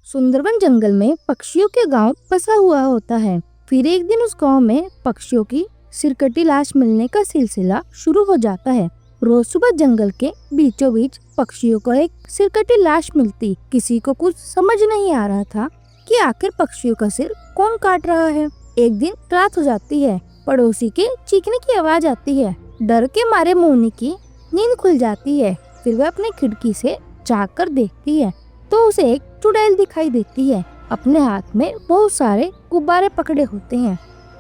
सुंदरबन जंगल में पक्षियों के गांव बसा हुआ होता है। फिर एक दिन उस गांव में पक्षियों की सिरकटी लाश मिलने का सिलसिला शुरू हो जाता है। रोज सुबह जंगल के बीचों बीच पक्षियों को एक सिरकटी लाश मिलती। किसी को कुछ समझ नहीं आ रहा था कि आखिर पक्षियों का सिर कौन काट रहा है। एक दिन रात हो जाती है। पड़ोसी के चीखने की आवाज आती है। डर के मारे मोनी की नींद खुल जाती है। फिर वह अपनी खिड़की से झाँक कर देखती है तो उसे एक चुड़ैल दिखाई देती है। अपने हाथ में बहुत सारे गुब्बारे पकड़े होते हैं।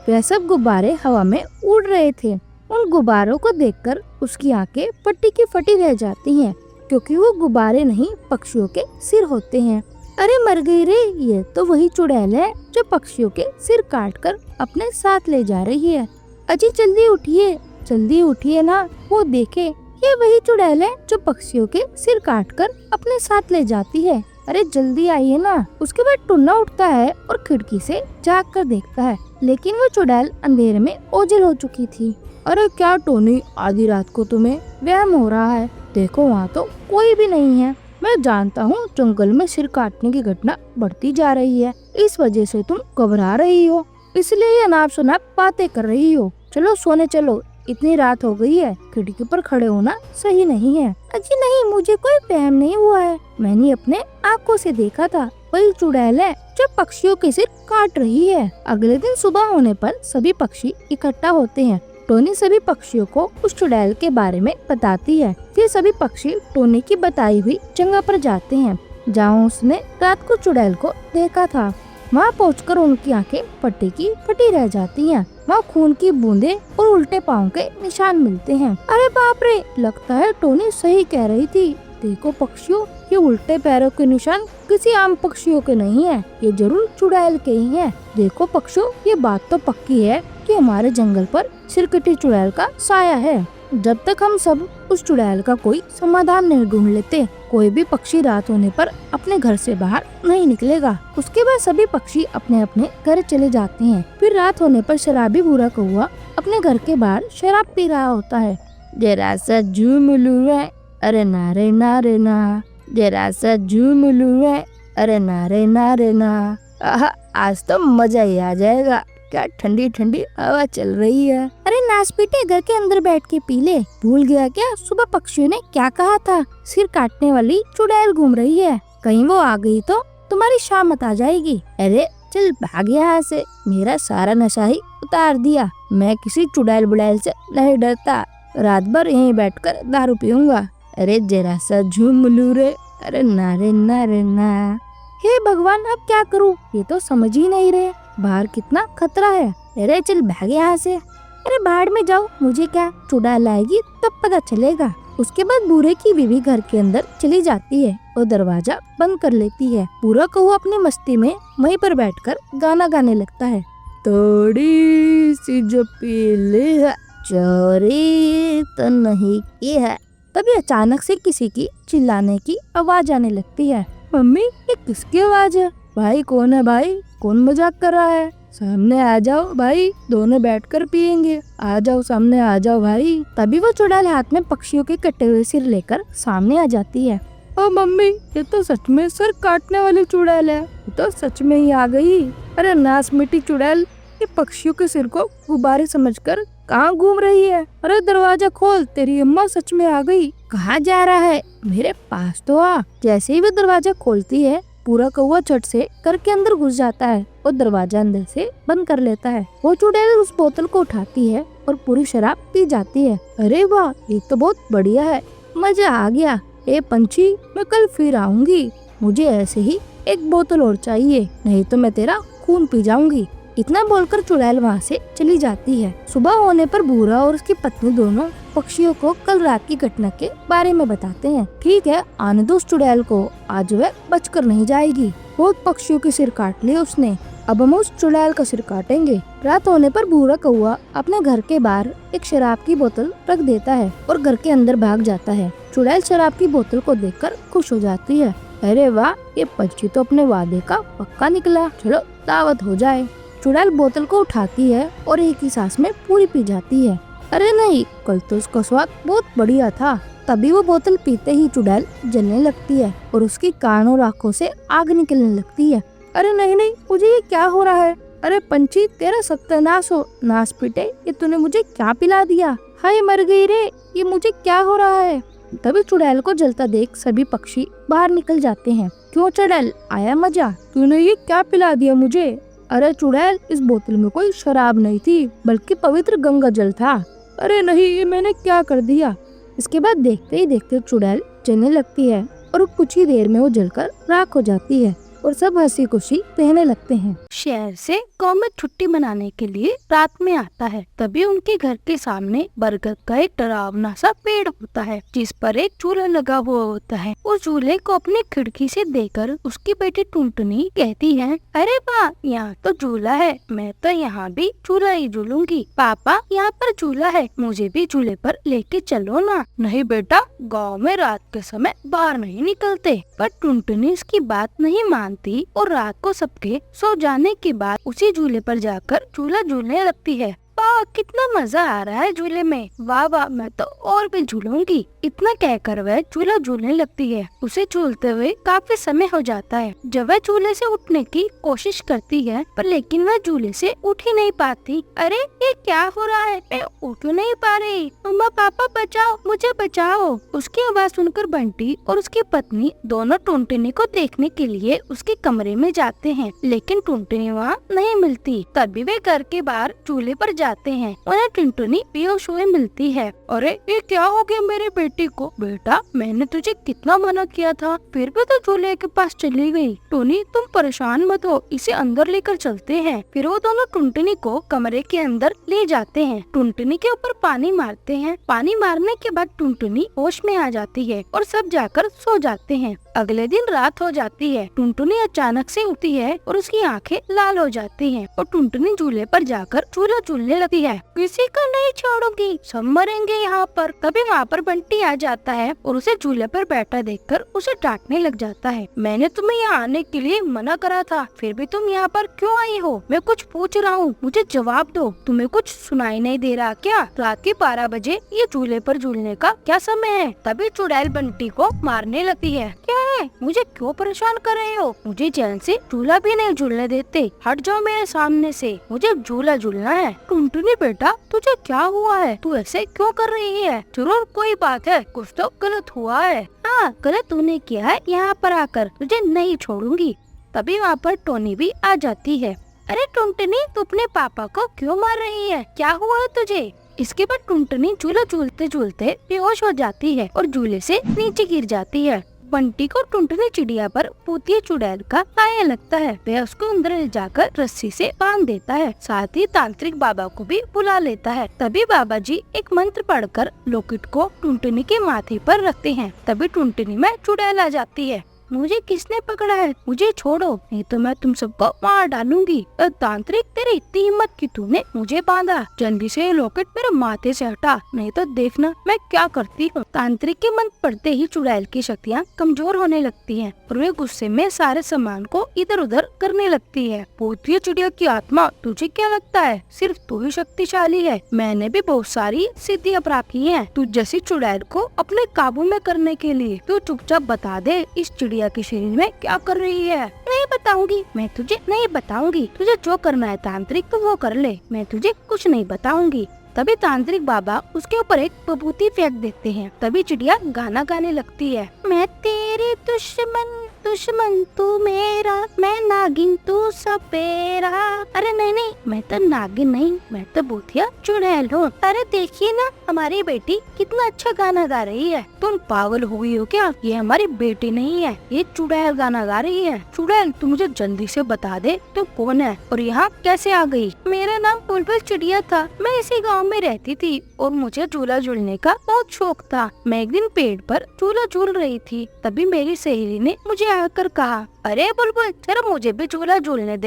वह सब गुब्बारे हवा में उड़ रहे थे। उन गुब्बारों को देखकर उसकी आंखें फटी की फटी रह जाती हैं, क्योंकि वो गुब्बारे नहीं पक्षियों के सिर होते हैं। अरे मर गई रे, ये तो वही चुड़ैल है जो पक्षियों के सिर काटकर अपने साथ ले जा रही है। अजी जल्दी उठिए ना, वो देखे ये वही चुड़ैल है जो पक्षियों के सिर काटकर अपने साथ ले जाती है। अरे जल्दी आइए ना। उसके बाद टुन्ना उठता है और खिड़की से झाँक कर देखता है, लेकिन वो चुड़ैल अंधेरे में ओझल हो चुकी थी। अरे क्या टोनी, आधी रात को तुम्हें वहम हो रहा है? देखो वहाँ तो कोई भी नहीं है। मैं जानता हूँ जंगल में सिर काटने की घटना बढ़ती जा रही है, इस वजह से तुम घबरा रही हो, इसलिए ये अनाप शनाप बातें कर रही हो। चलो सोने चलो, इतनी रात हो गई है, खिड़की पर खड़े होना सही नहीं है। अजी नहीं, मुझे कोई वहम नहीं हुआ है, मैंने अपने आंखों से देखा था। वही चुड़ैल है जो पक्षियों के सिर काट रही है। अगले दिन सुबह होने पर सभी पक्षी इकट्ठा होते हैं। टोनी सभी पक्षियों को उस चुड़ैल के बारे में बताती है। फिर सभी पक्षी टोनी की बताई हुई जगह पर जाते हैं जहाँ उसने रात को चुड़ैल को देखा था। वहाँ पहुंचकर उनकी आंखें फटी की फटी रह जाती हैं। वहाँ खून की बूंदें और उल्टे पाँव के निशान मिलते हैं। अरे बाप रे, लगता है टोनी सही कह रही थी। देखो पक्षियों, ये उल्टे पैरों के निशान किसी आम पक्षियों के नहीं है, ये जरूर चुड़ैल के ही है। देखो पक्षियों, ये बात तो पक्की है कि हमारे जंगल पर सिरकटी चुड़ैल का साया है। जब तक हम सब उस चुड़ैल का कोई समाधान नहीं ढूंढ लेते, कोई भी पक्षी रात होने पर अपने घर से बाहर नहीं निकलेगा। उसके बाद सभी पक्षी अपने अपने घर चले जाते हैं। फिर रात होने पर शराबी भूरा कौवा अपने घर के बाहर शराब पी रहा होता है। जरा सा झूम लूं रे, अरे नारे नारे ना, जरा सा झूम लूं रे, अरे नारे नारे ना। आहा, आज तो मजा ही आ जाएगा। क्या ठंडी ठंडी हवा चल रही है। अरे नाच पीटे, घर के अंदर बैठ के पी ले। भूल गया क्या सुबह पक्षियों ने क्या कहा था? सिर काटने वाली चुड़ैल घूम रही है, कहीं वो आ गई तो तुम्हारी शामत आ जाएगी। अरे चल भाग यहाँ से, मेरा सारा नशा ही उतार दिया। मैं किसी चुड़ैल बुड़ैल से नहीं डरता, रात भर यहीं बैठकर दारू पीऊंगा। अरे जरा सा झूम लूं रे, अरे नारे नारे ना। हे भगवान, अब क्या करूँ? ये तो समझ ही नहीं रहे बाहर कितना खतरा है। अरे चल भाग यहाँ से। अरे बाहर में जाओ, मुझे क्या, चुड़ैल आएगी तब पता चलेगा। उसके बाद बूढ़े की बीवी घर के अंदर चली जाती है और दरवाजा बंद कर लेती है। बूढ़ा कौवा अपनी मस्ती में वहीं पर बैठकर गाना गाने लगता है। थोड़ी सी जो पीली है, चोरी तो नहीं की है। तभी अचानक से किसी की चिल्लाने की आवाज आने लगती है। मम्मी, ये किसकी आवाज है? भाई कौन है? भाई कौन मजाक कर रहा है? सामने आ जाओ भाई, दोनों बैठकर पियेंगे। आ जाओ, सामने आ जाओ भाई। तभी वो चुड़ैल हाथ में पक्षियों के कटे हुए सिर लेकर सामने आ जाती है। ओ मम्मी, ये तो सच में सिर काटने वाली चुड़ैल है, ये तो सच में ही आ गई। अरे नास मिट्टी चुड़ैल, ये पक्षियों के सिर को गुब्बारे समझकर कहाँ घूम रही है? अरे दरवाजा खोल, तेरी अम्मा सच में आ गई। कहाँ जा रहा है? मेरे पास तो आ। जैसे ही वो दरवाजा खोलती है, पूरा कौवा झट से घर के अंदर घुस जाता है और दरवाजा अंदर से बंद कर लेता है। वो चुड़ैल उस बोतल को उठाती है और पूरी शराब पी जाती है। अरे वाह, ये तो बहुत बढ़िया है, मजा आ गया। ए पंछी, मैं कल फिर आऊंगी, मुझे ऐसे ही एक बोतल और चाहिए, नहीं तो मैं तेरा खून पी जाऊंगी। इतना बोलकर चुड़ैल वहाँ से चली जाती है। सुबह होने पर भूरा और उसकी पत्नी दोनों पक्षियों को कल रात की घटना के बारे में बताते हैं। ठीक है, आने दो उस चुड़ैल को, आज वह बचकर नहीं जाएगी। बहुत पक्षियों के सिर काट लिए उसने, अब हम उस चुड़ैल का सिर काटेंगे। रात होने पर भूरा कौवा अपने घर के बाहर एक शराब की बोतल रख देता है और घर के अंदर भाग जाता है। चुड़ैल शराब की बोतल को देखकर खुश हो जाती है। अरे वाह, ये पक्षी तो अपने वादे का पक्का निकला, चलो दावत हो जाए। चुड़ैल बोतल को उठाती है और एक ही सांस में पूरी पी जाती है। अरे नहीं, कल तो उसका स्वाद बहुत बढ़िया था, तभी वो बोतल पीते ही चुड़ैल जलने लगती है और उसकी कानों और आँखों से आग निकलने लगती है। अरे नहीं नहीं, मुझे ये क्या हो रहा है? अरे पंछी, तेरा सत्यानाश हो। नाश पीटे, ये तूने मुझे क्या पिला दिया? हाय मर गई रे, ये मुझे क्या हो रहा है? तभी चुड़ैल को जलता देख सभी पक्षी बाहर निकल जाते हैं। क्यों चुड़ैल, आया मजा? तूने ये क्या पिला दिया मुझे? अरे चुड़ैल, इस बोतल में कोई शराब नहीं थी, बल्कि पवित्र गंगा जल था। अरे नहीं, ये मैंने क्या कर दिया? इसके बाद देखते ही देखते चुड़ैल जलने लगती है और कुछ ही देर में वो जलकर राख हो जाती है और सब हंसी खुशी रहने लगते हैं। शहर से गांव में छुट्टी मनाने के लिए रात में आता है। तभी उनके घर के सामने बरगद का एक डरावना सा पेड़ होता है, जिस पर एक झूला लगा हुआ होता है। उस झूले को अपनी खिड़की से देखकर उसकी बेटी टुनटुनी कहती है, अरे वाह, यहाँ तो झूला है, मैं तो यहाँ भी झूला ही झूलूंगी। पापा, यहाँ पर झूला है, मुझे भी झूले पर लेके चलो ना। नहीं बेटा, गाँव में रात के समय बाहर नहीं निकलते। पर टुनटुनी इसकी बात नहीं मानती और रात को सबके सो जाने के बाद उसी झूले पर जाकर झूला झूलने लगती है। वाह, कितना मजा आ रहा है झूले में, वाह वाह, मैं तो और भी झूलूंगी। इतना कहकर वह झूला झूलने लगती है। उसे झूलते हुए काफी समय हो जाता है। जब वह झूले से उठने की कोशिश करती है, पर लेकिन वह झूले से उठ ही नहीं पाती। अरे ये क्या हो रहा है, मैं उठ नहीं पा रही। मम्मा पापा बचाओ, मुझे बचाओ। उसकी आवाज सुनकर बंटी और उसकी पत्नी दोनों टुनटुनी को देखने के लिए उसके कमरे में जाते हैं, लेकिन टुनटुनी वहाँ नहीं मिलती। तभी वे घर के बाहर झूले पर जाते हैं। उन्हें टुनटुनी बेहोश हुए मिलती है। अरे ये क्या हो गया मेरे बेटी को? बेटा, मैंने तुझे कितना मना किया था, फिर भी तो झूले के पास चली गई। टुनी, तुम परेशान मत हो, इसे अंदर लेकर चलते हैं। फिर वो दोनों टुनटुनी को कमरे के अंदर ले जाते हैं। टुनटुनी के ऊपर पानी मारते हैं। पानी मारने के बाद टुनटुनी होश में आ जाती है और सब जाकर सो जाते हैं। अगले दिन रात हो जाती है। टुनटुनी अचानक से उठती है और उसकी आंखें लाल हो जाती हैं और टुनटुनी झूले पर जाकर झूला झूलने लगती है। किसी को नहीं छोड़ूंगी, सब मरेंगे यहाँ पर। तभी वहाँ पर बंटी आ जाता है और उसे झूले पर बैठा देखकर उसे डांटने लग जाता है। मैंने तुम्हें यहाँ आने के लिए मना करा था, फिर भी तुम यहाँ पर क्यों आई हो? मैं कुछ पूछ रहा हूँ, मुझे जवाब दो। तुम्हें कुछ सुनाई नहीं दे रहा क्या? रात के 12 बजे ये झूले पर झूलने का क्या समय है? तभी चुड़ैल बंटी को मारने लगती है। क्या है, मुझे क्यों परेशान कर रहे हो? मुझे चैन से झूला भी नहीं झूलने देते, हट जाओ मेरे सामने से, मुझे झूला झूलना है। टुनटुनी बेटा, तुझे क्या हुआ है? तू ऐसे क्यों कर रही है? जरूर कोई बात है, कुछ तो गलत हुआ है। हाँ, गलत तूने किया है, यहाँ पर आकर तुझे नहीं छोड़ूंगी। तभी वहाँ पर टोनी भी आ जाती है। अरे टुनटुनी, तू अपने पापा को क्यों मार रही है? क्या हुआ है तुझे? इसके बाद टुनटुनी झूला झूलते झूलते बेहोश हो जाती है और झूले से नीचे गिर जाती है। बंटी को टुनटुनी चिड़िया पर पूतिया चुड़ैल का साया लगता है। वह उसको अंदर ले जाकर रस्सी से बांध देता है, साथ ही तांत्रिक बाबा को भी बुला लेता है। तभी बाबा जी एक मंत्र पढ़कर लॉकेट को टुनटुनी के माथे पर रखते हैं। तभी टुनटुनी में चुड़ैल आ जाती है। मुझे किसने पकड़ा है? मुझे छोड़ो, नहीं तो मैं तुम सबको मार डालूंगी। तांत्रिक, तेरी इतनी हिम्मत कि तूने मुझे बांधा? जल्दी से ये लॉकेट मेरे माथे से हटा, नहीं तो देखना मैं क्या करती हूँ। तांत्रिक के मंत्र पढ़ते ही चुड़ैल की शक्तियाँ कमजोर होने लगती हैं और वे गुस्से में सारे सामान को इधर उधर करने लगती है। पूतिया चिड़िया की आत्मा, तुझे क्या लगता है सिर्फ तू ही शक्तिशाली है? मैंने भी बहुत सारी सिद्धियाँ प्राप्त की हैं। तू जैसी चुड़ैल को अपने काबू में करने के लिए तू चुपचाप बता दे, इस चिड़िया के शरीर में क्या कर रही है? नहीं बताऊंगी, मैं तुझे नहीं बताऊंगी। तुझे जो करना है तांत्रिक तो वो कर ले, मैं तुझे कुछ नहीं बताऊंगी। तभी तांत्रिक बाबा उसके ऊपर एक विभूति फेंक देते हैं। तभी चिड़िया गाना गाने लगती है। मैं तेरी दुश्मन, दुश्मन तू मेरा, मैं नागिन तू सपेरा। अरे नहीं नहीं, मैं तो नागिन नहीं, मैं तो भूतिया चुड़ैल हूँ। अरे देखिए ना, हमारी बेटी कितना अच्छा गाना गा रही है। तुम पागल हुई हो क्या? ये हमारी बेटी नहीं है, ये चुड़ैल गाना गा रही है। चुड़ैल, तू मुझे जल्दी से बता दे तू कौन है और यहाँ कैसे आ गई? मेरा नाम बुलबुल चिड़िया था, मैं इसी गाँव में रहती थी और मुझे झूला झूलने का बहुत शौक था। मैं एक दिन पेड़ पर झूला झूल रही थी, तभी मेरी सहेली ने मुझे आकर कहा, अरे बुलबुल, जरा मुझे भी झूला झूलने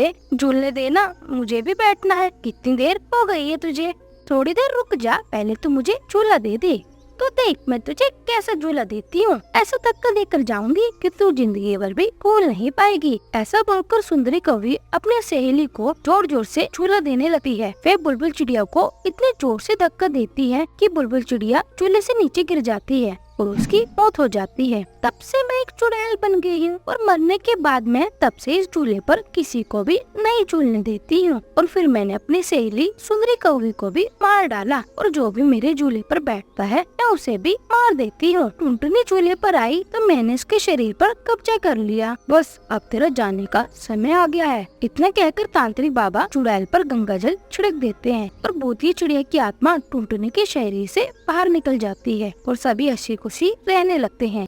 दे ना, मुझे भी बैठना है। कितनी देर हो गई है तुझे? थोड़ी देर रुक जा, पहले तू मुझे झूला दे दे। तो देख मैं तुझे कैसा झूला देती हूँ, ऐसा धक्का देकर जाऊंगी कि तू जिंदगी भर भी भूल नहीं पाएगी। ऐसा बोलकर सुंदरी कौवी अपनी सहेली को जोर जोर से झूला देने लगती है। फिर बुलबुल चिड़िया को इतने जोर से धक्का देती है कि बुलबुल चिड़िया झूले से नीचे गिर जाती है और उसकी मौत हो जाती है। तब से मैं एक चुड़ैल बन गई हूँ और मरने के बाद मैं तब से इस चूल्हे पर किसी को भी नहीं झूलने देती हूँ। और फिर मैंने अपनी सहेली सुंदरी कौवी को भी मार डाला और जो भी मेरे चूल्हे पर बैठता है मैं उसे भी मार देती हूँ। टुनटुनी चूल्हे पर आई तो मैंने इसके शरीर पर कब्जा कर लिया। बस अब तेरा जाने का समय आ गया है। इतना कहकर तांत्रिक बाबा चुड़ैल पर गंगा जल छिड़क देते हैं और भूतिया चिड़िया की आत्मा टुनटुनी के शरीर से बाहर निकल जाती है और सभी हंसी खुशी रहने लगते हैं।